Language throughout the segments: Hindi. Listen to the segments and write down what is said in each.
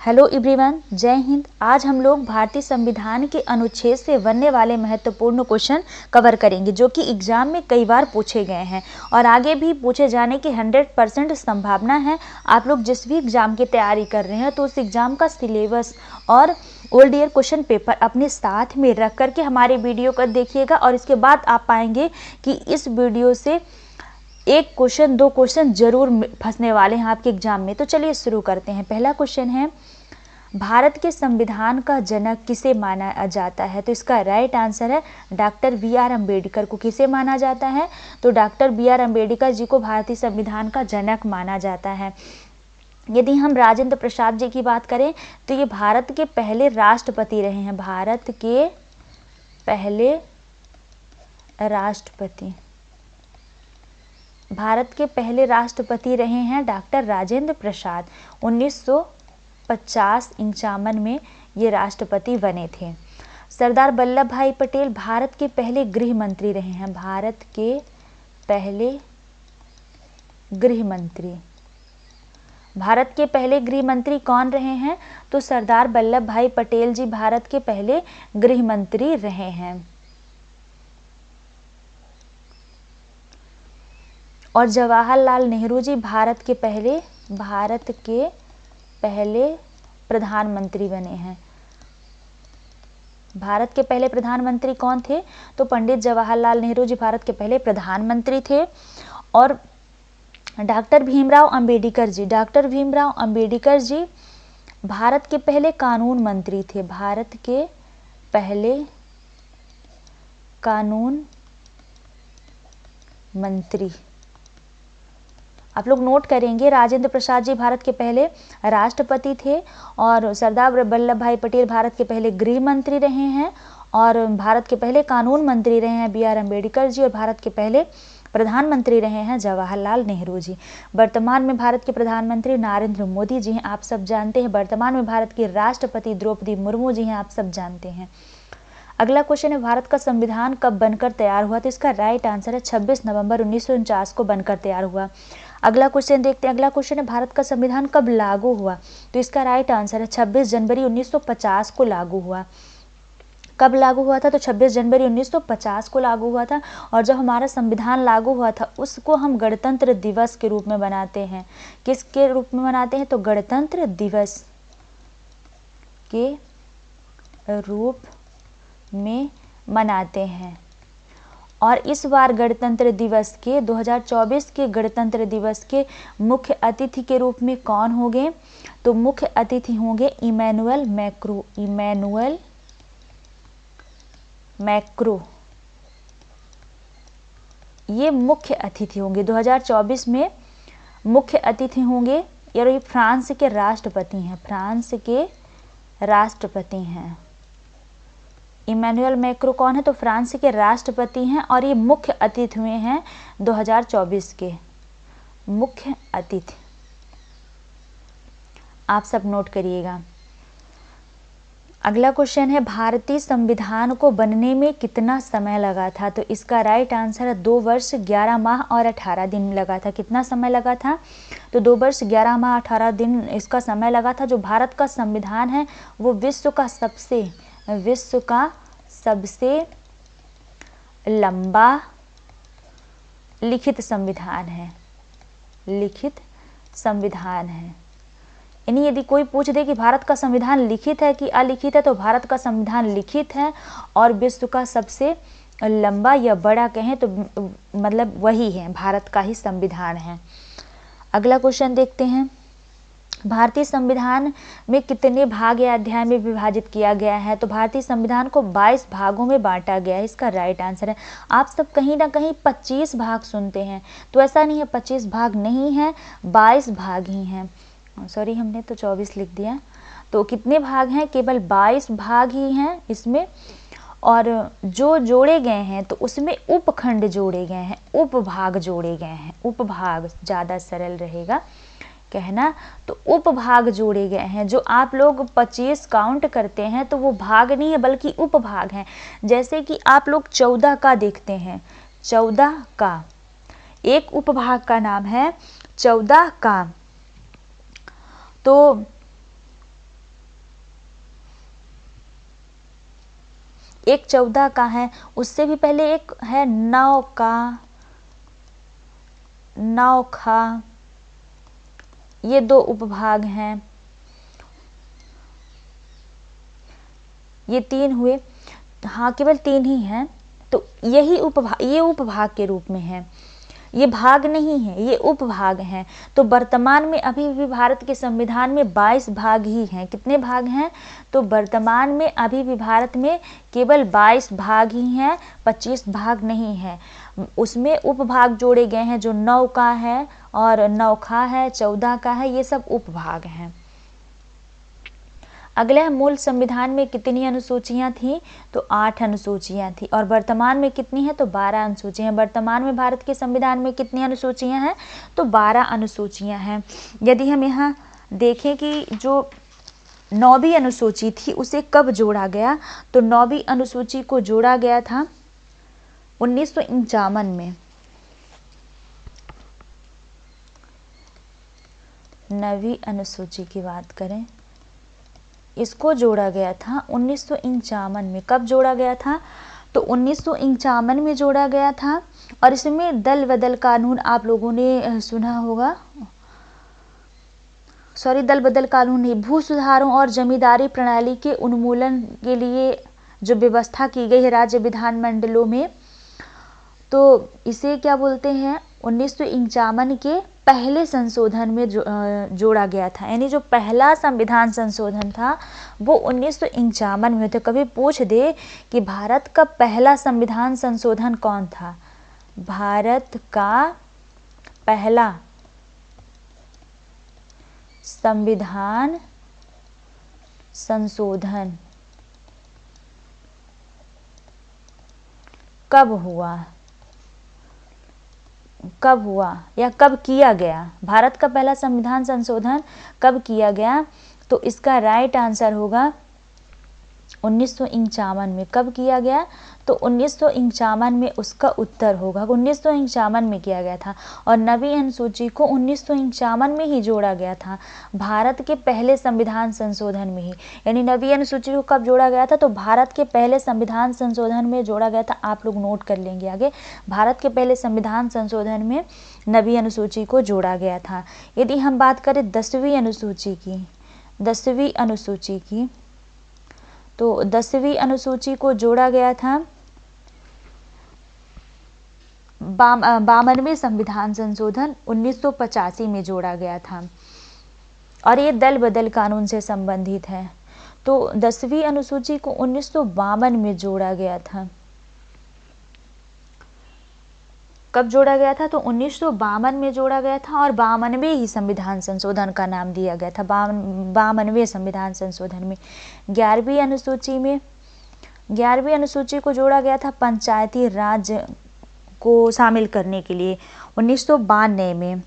हेलो एवरीवन, जय हिंद। आज हम लोग भारतीय संविधान के अनुच्छेद से बनने वाले महत्वपूर्ण क्वेश्चन कवर करेंगे जो कि एग्जाम में कई बार पूछे गए हैं और आगे भी पूछे जाने की 100% संभावना है। आप लोग जिस भी एग्जाम की तैयारी कर रहे हैं तो उस एग्जाम का सिलेबस और ओल्ड ईयर क्वेश्चन पेपर अपने साथ में रख करके हमारे वीडियो को देखिएगा और इसके बाद आप पाएंगे कि इस वीडियो से एक क्वेश्चन 2 क्वेश्चन जरूर फंसने वाले हैं आपके एग्जाम में। तो चलिए शुरू करते हैं। पहला क्वेश्चन है, भारत के संविधान का जनक किसे माना जाता है? तो इसका राइट आंसर है डॉक्टर बी.आर. अम्बेडकर को। किसे माना जाता है? तो डॉक्टर बी.आर. अम्बेडकर जी को भारतीय संविधान का जनक माना जाता है। यदि हम राजेंद्र प्रसाद जी की बात करें तो ये भारत के पहले राष्ट्रपति रहे हैं। भारत के पहले राष्ट्रपति रहे हैं डॉक्टर राजेंद्र प्रसाद। 1950-51 में ये राष्ट्रपति बने थे। सरदार वल्लभ भाई पटेल भारत के पहले गृह मंत्री रहे हैं। भारत के पहले गृह मंत्री कौन रहे हैं? तो सरदार वल्लभ भाई पटेल जी भारत के पहले गृह मंत्री रहे हैं। और जवाहरलाल नेहरू जी भारत के पहले प्रधानमंत्री बने हैं। भारत के पहले प्रधानमंत्री कौन थे? तो पंडित जवाहरलाल नेहरू जी भारत के पहले प्रधानमंत्री थे। और डॉक्टर भीमराव अंबेडकर जी भारत के पहले कानून मंत्री थे। भारत के पहले कानून मंत्री। आप लोग नोट करेंगे, राजेंद्र प्रसाद जी भारत के पहले राष्ट्रपति थे और सरदार वल्लभ भाई पटेल भारत के पहले गृह मंत्री रहे हैं और भारत के पहले कानून मंत्री रहे हैं बी.आर. अम्बेडकर जी और भारत के पहले प्रधानमंत्री रहे हैं जवाहरलाल नेहरू जी। वर्तमान में भारत के प्रधानमंत्री नरेंद्र मोदी जी हैं, आप सब जानते हैं। वर्तमान में भारत की राष्ट्रपति द्रौपदी मुर्मू जी हैं, आप सब जानते हैं। अगला क्वेश्चन है, भारत का संविधान कब बनकर तैयार हुआ? तो इसका राइट आंसर है 26 नवंबर 1949 को बनकर तैयार हुआ। अगला क्वेश्चन देखते हैं। अगला क्वेश्चन है, भारत का संविधान कब लागू हुआ? तो इसका राइट आंसर है 26 जनवरी 1950 को लागू हुआ। कब लागू हुआ था? तो 26 जनवरी 1950 को लागू हुआ था। और जब हमारा संविधान लागू हुआ था उसको हम गणतंत्र दिवस के रूप में मनाते हैं। किसके रूप में मनाते हैं? तो गणतंत्र दिवस के रूप में मनाते हैं। और इस बार गणतंत्र दिवस के 2024 के गणतंत्र दिवस के मुख्य अतिथि के रूप में कौन होंगे? तो मुख्य अतिथि होंगे इमैनुअल मैक्रो। ये मुख्य अतिथि होंगे 2024 में। मुख्य अतिथि होंगे और ये फ्रांस के राष्ट्रपति हैं। इमैनुअल मैक्रो कौन है? तो फ्रांस के राष्ट्रपति हैं और ये मुख्य अतिथि हुए हैं 2024 के मुख्य अतिथि। आप सब नोट करिएगा। अगला क्वेश्चन है, भारतीय संविधान को बनने में कितना समय लगा था? तो इसका राइट आंसर है 2 वर्ष 11 माह और 18 दिन लगा था। कितना समय लगा था? तो 2 वर्ष 11 माह 18 दिन इसका समय लगा था। जो भारत का संविधान है वो विश्व का सबसे लंबा लिखित संविधान है। यानी यदि कोई पूछ दे कि भारत का संविधान लिखित है कि अलिखित है, तो भारत का संविधान लिखित है और विश्व का सबसे लंबा या बड़ा कहें तो मतलब वही है, भारत का ही संविधान है। अगला क्वेश्चन देखते हैं, भारतीय संविधान में कितने भाग या अध्याय में विभाजित किया गया है? तो भारतीय संविधान को 22 भागों में बांटा गया है। इसका राइट आंसर है, आप सब कहीं ना कहीं 25 भाग सुनते हैं, तो ऐसा नहीं है, 25 भाग नहीं है, 22 भाग ही हैं। सॉरी, हमने तो 24 लिख दिया। तो कितने भाग हैं? केवल 22 भाग ही हैं इसमें। और जो जोड़े गए हैं तो उसमें उपखंड जोड़े गए हैं, उपभाग जोड़े गए हैं। उपभाग ज़्यादा सरल रहेगा कहना, तो उपभाग जोड़े गए हैं। जो आप लोग 25 काउंट करते हैं तो वो भाग नहीं है बल्कि उपभाग हैं। जैसे कि आप लोग 14 का देखते हैं, 14 का एक उपभाग का नाम है 14 का। तो एक 14 का है, उससे भी पहले एक है 9 का, नौखा, ये 2 उपभाग हैं, ये 3 हुए। हाँ, केवल 3 ही हैं, तो यही उपभाग, ये उपभाग के रूप में है, ये भाग नहीं है, ये उपभाग हैं। तो वर्तमान में अभी भी भारत के संविधान में 22 भाग ही हैं। कितने भाग हैं? तो वर्तमान में अभी भी भारत में केवल 22 भाग ही हैं, 25 भाग नहीं है। उसमें उपभाग जोड़े गए हैं, जो 9 का है और नौखा है, 14 का है, ये सब उपभाग हैं। अगला है, मूल संविधान में कितनी अनुसूचियां थी? तो 8 अनुसूचियां थी। और वर्तमान में कितनी है? तो 12 अनुसूचियां। वर्तमान में भारत के संविधान में कितनी अनुसूचियां हैं? तो 12 अनुसूचियां हैं। यदि हम यहाँ देखें कि जो 9वीं अनुसूची थी उसे कब जोड़ा गया, तो 9वीं अनुसूची को जोड़ा गया था 1951 में। 9वीं अनुसूची की बात करें, इसको जोड़ा गया था 1951 में। कब जोड़ा गया था? तो 1951 में जोड़ा गया था। और इसमें दल बदल कानून आप लोगों ने सुना होगा, सॉरी, दल बदल कानून नहीं, भू सुधारों और जमींदारी प्रणाली के उन्मूलन के लिए जो व्यवस्था की गई है राज्य विधानमंडलों में, तो इसे क्या बोलते हैं? 1951 के पहले संशोधन में जोड़ा गया था। यानी जो पहला संविधान संशोधन था वो 1951 में। तो कभी पूछ दे कि भारत का पहला संविधान संशोधन कौन था? भारत का पहला संविधान संशोधन कब हुआ, कब हुआ या कब किया गया? भारत का पहला संविधान संशोधन कब किया गया? तो इसका राइट आंसर होगा 1951 में। कब किया गया? तो 1951 में उसका उत्तर होगा। 1951 में किया गया था। और 9वीं अनुसूची को 1951 में ही जोड़ा गया था, भारत के पहले संविधान संशोधन में ही। यानी 9वीं अनुसूची को कब जोड़ा गया था? तो भारत के पहले संविधान संशोधन में जोड़ा गया था। आप लोग नोट कर लेंगे आगे, भारत के पहले संविधान संशोधन में 9वीं अनुसूची को जोड़ा गया था। यदि हम बात करें 10वीं अनुसूची की, 10वीं अनुसूची की, तो 10वीं अनुसूची को जोड़ा गया था 52वें संविधान संशोधन 1985 में जोड़ा गया था। और ये दल बदल कानून से संबंधित है। तो 10वीं अनुसूची को 1952 में जोड़ा गया था। कब जोड़ा गया था? तो 1952 में जोड़ा गया था। और 52वें ही संविधान संशोधन का नाम दिया गया था, 52वें संविधान संशोधन में। 11वीं अनुसूची में, 11वीं अनुसूची को जोड़ा गया था पंचायती राज को शामिल करने के लिए 1992 में।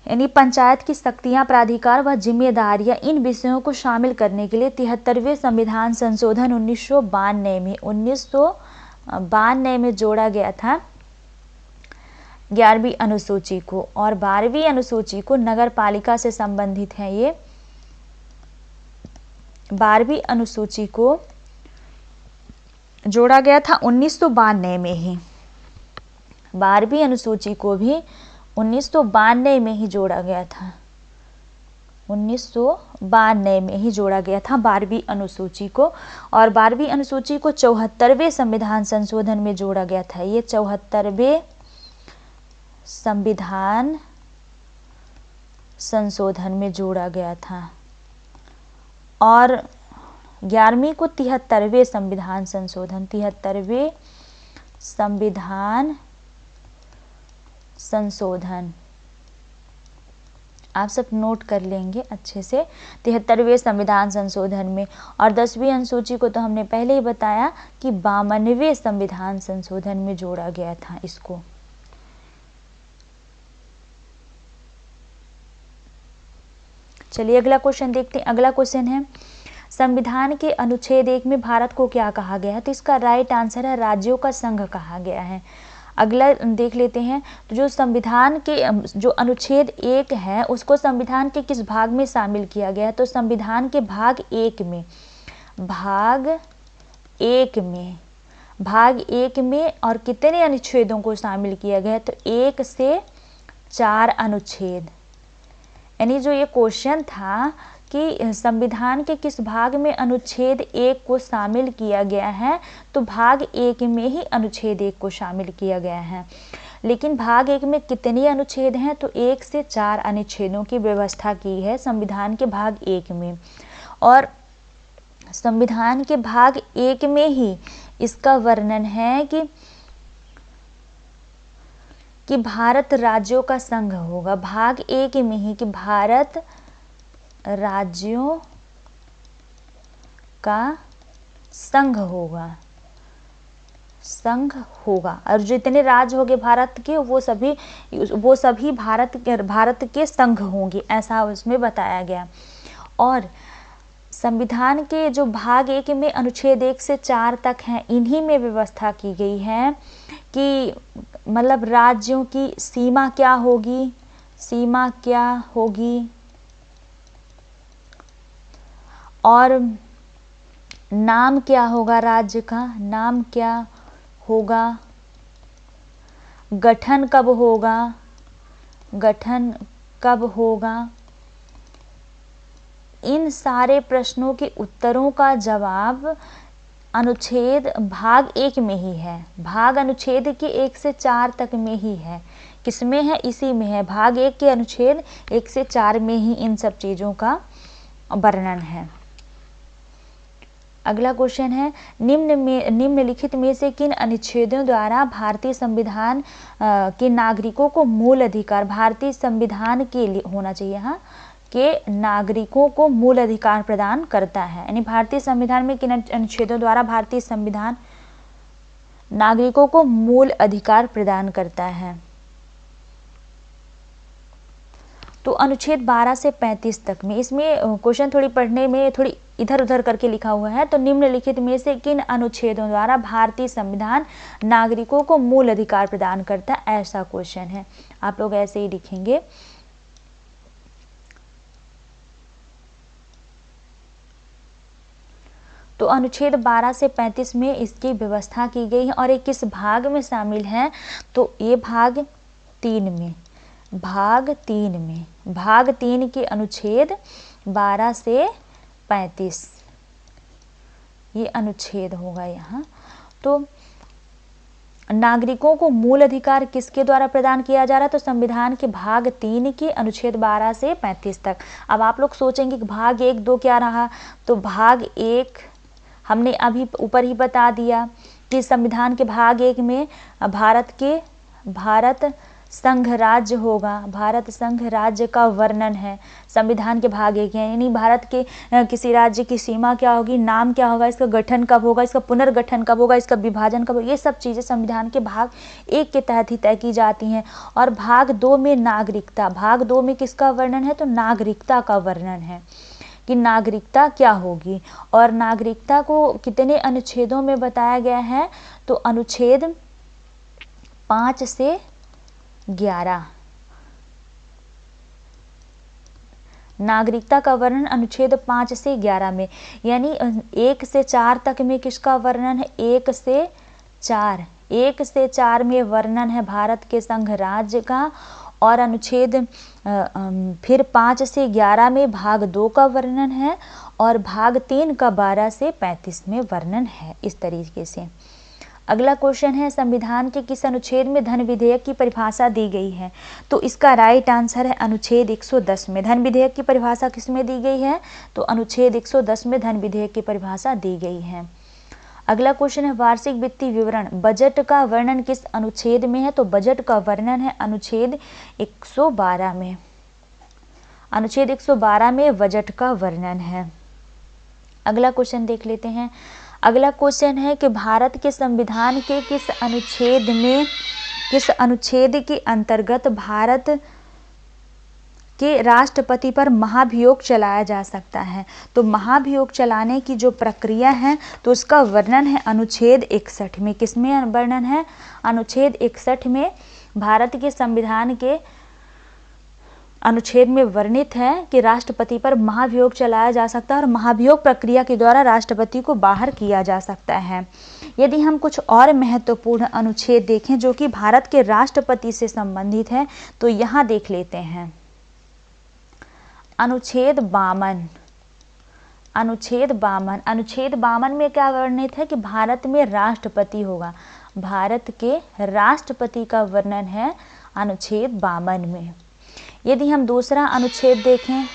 यानी पंचायत की शक्तियां, प्राधिकार व जिम्मेदारियां, इन विषयों को शामिल करने के लिए 73वें संविधान संशोधन 1992 में जोड़ा गया था 11वीं अनुसूची को। और 12वीं अनुसूची को नगर पालिका से संबंधित है। ये 12वीं अनुसूची को जोड़ा गया था 1992 में ही। 12वीं अनुसूची को भी 1992 में ही जोड़ा गया था, 1992 में ही जोड़ा गया था 12वीं अनुसूची को। और 12वीं अनुसूची को 74वें संविधान संशोधन में जोड़ा गया था। ये 74वें संविधान संशोधन में जोड़ा गया था। और 11वीं को 73वें संविधान संशोधन, 73वें संविधान संशोधन, आप सब नोट कर लेंगे अच्छे से, 73वें संविधान संशोधन में। और 10वीं अनुसूची को तो हमने पहले ही बताया कि 52वें संविधान संशोधन में जोड़ा गया था इसको। चलिए अगला क्वेश्चन देखते हैं। अगला क्वेश्चन है, संविधान के अनुच्छेद 1 में भारत को क्या कहा गया है? तो इसका राइट आंसर है राज्यों का संघ कहा गया है। अगला देख लेते हैं, तो जो संविधान के जो अनुच्छेद 1 है उसको संविधान के किस भाग में शामिल किया गया है? तो संविधान के भाग 1 में, भाग एक में, भाग 1 में और कितने अनुच्छेदों को शामिल किया गया है? तो 1 से 4 अनुच्छेद। यानी जो ये क्वेश्चन था कि संविधान के किस भाग में अनुच्छेद 1 को शामिल किया गया है, तो भाग 1 में ही अनुच्छेद 1 को शामिल किया गया है। लेकिन भाग 1 में कितने अनुच्छेद हैं? तो 1 से 4 अनुच्छेदों की व्यवस्था की है संविधान के भाग 1 में। और संविधान के भाग 1 में ही इसका वर्णन है कि भारत राज्यों का संघ होगा। भाग 1 में ही कि भारत राज्यों का संघ होगा, संघ होगा। और जितने राज्य होंगे भारत के वो सभी भारत के संघ होंगे, ऐसा उसमें बताया गया। और संविधान के जो भाग 1 में अनुच्छेद 1 से 4 तक हैं, इन्हीं में व्यवस्था की गई है कि मतलब राज्यों की सीमा क्या होगी, सीमा क्या होगी, और नाम क्या होगा राज्य का, नाम क्या होगा, गठन कब होगा, गठन कब होगा। इन सारे प्रश्नों के उत्तरों का जवाब अनुच्छेद भाग 1 में ही है। भाग अनुच्छेद के 1 से 4 तक में ही है। किसमें है? इसी में है। भाग 1 के अनुच्छेद 1 से 4 में ही इन सब चीज़ों का वर्णन है। अगला क्वेश्चन है, निम्नलिखित में से किन अनुच्छेदों द्वारा भारतीय संविधान के नागरिकों को मूल अधिकार, भारतीय संविधान के लिए होना चाहिए, हाँ, के नागरिकों को मूल अधिकार प्रदान करता है। यानी भारतीय संविधान में किन अनुच्छेदों द्वारा भारतीय संविधान नागरिकों को मूल अधिकार प्रदान करता है? तो अनुच्छेद 12 से 35 तक में। इसमें क्वेश्चन थोड़ी पढ़ने में थोड़ी इधर उधर करके लिखा हुआ है। तो निम्नलिखित में से किन अनुच्छेदों द्वारा भारतीय संविधान नागरिकों को मूल अधिकार प्रदान करता है, ऐसा क्वेश्चन है। आप लोग ऐसे ही लिखेंगे। तो अनुच्छेद 12 से 35 में इसकी व्यवस्था की गई है। और ये किस भाग में शामिल है? तो ये भाग 3 में, भाग 3 में, भाग 3 के अनुच्छेद 12 से 35 ये अनुच्छेद होगा यहाँ। तो नागरिकों को मूल अधिकार किसके द्वारा प्रदान किया जा रहा है? तो संविधान के भाग 3 के अनुच्छेद 12 से 35 तक। अब आप लोग सोचेंगे कि भाग 1, 2 क्या रहा? तो भाग 1 हमने अभी ऊपर ही बता दिया कि संविधान के भाग 1 में भारत संघ राज्य होगा, भारत संघ राज्य का वर्णन है संविधान के भाग 1 है। यानी भारत के किसी राज्य की सीमा क्या होगी, नाम क्या होगा, इसका गठन कब होगा, इसका पुनर्गठन कब होगा, इसका विभाजन कब होगा, ये सब चीज़ें संविधान के भाग 1 के तहत ही तय की जाती हैं। और भाग 2 में नागरिकता, भाग 2 में किसका वर्णन है? तो नागरिकता का वर्णन है कि नागरिकता क्या होगी। और नागरिकता को कितने अनुच्छेदों में बताया गया है? तो अनुच्छेद 5 से 11 नागरिकता का वर्णन अनुच्छेद 5 से 11 में। यानी 1 से 4 तक में किसका वर्णन है? 1 से 4 में वर्णन है भारत के संघ राज्य का। और अनुच्छेद फिर 5 से 11 में भाग 2 का वर्णन है। और भाग 3 का 12 से 35 में वर्णन है। इस तरीके से अगला क्वेश्चन है, संविधान के किस अनुच्छेद में धन विधेयक की परिभाषा दी गई है? तो इसका राइट आंसर है अनुच्छेद 110 में। धन विधेयक की परिभाषा किस में दी गई है? तो अनुच्छेद 110 में धन विधेयक की परिभाषा दी गई है। अगला क्वेश्चन है, वार्षिक वित्तीय विवरण, बजट का वर्णन किस अनुच्छेद में है? तो बजट का वर्णन है अनुच्छेद 112 में। अनुच्छेद 112 में बजट का वर्णन है। अगला क्वेश्चन देख लेते हैं। अगला क्वेश्चन है कि भारत के संविधान के किस अनुच्छेद के अंतर्गत भारत के राष्ट्रपति पर महाभियोग चलाया जा सकता है? तो महाभियोग चलाने की जो प्रक्रिया है तो उसका वर्णन है अनुच्छेद 61 में। किसमें वर्णन है? अनुच्छेद 61 में भारत के संविधान के अनुच्छेद में वर्णित है कि राष्ट्रपति पर महाभियोग चलाया जा सकता है और महाभियोग प्रक्रिया के द्वारा राष्ट्रपति को बाहर किया जा सकता है। यदि हम कुछ और महत्वपूर्ण अनुच्छेद देखें जो कि भारत के राष्ट्रपति से संबंधित है तो यहाँ देख लेते हैं। अनुच्छेद 52। अनुच्छेद 52, अनुच्छेद 52 में क्या वर्णित है कि भारत में राष्ट्रपति होगा। भारत के राष्ट्रपति का वर्णन है अनुच्छेद 52 में। यदि हम दूसरा अनुच्छेद देखें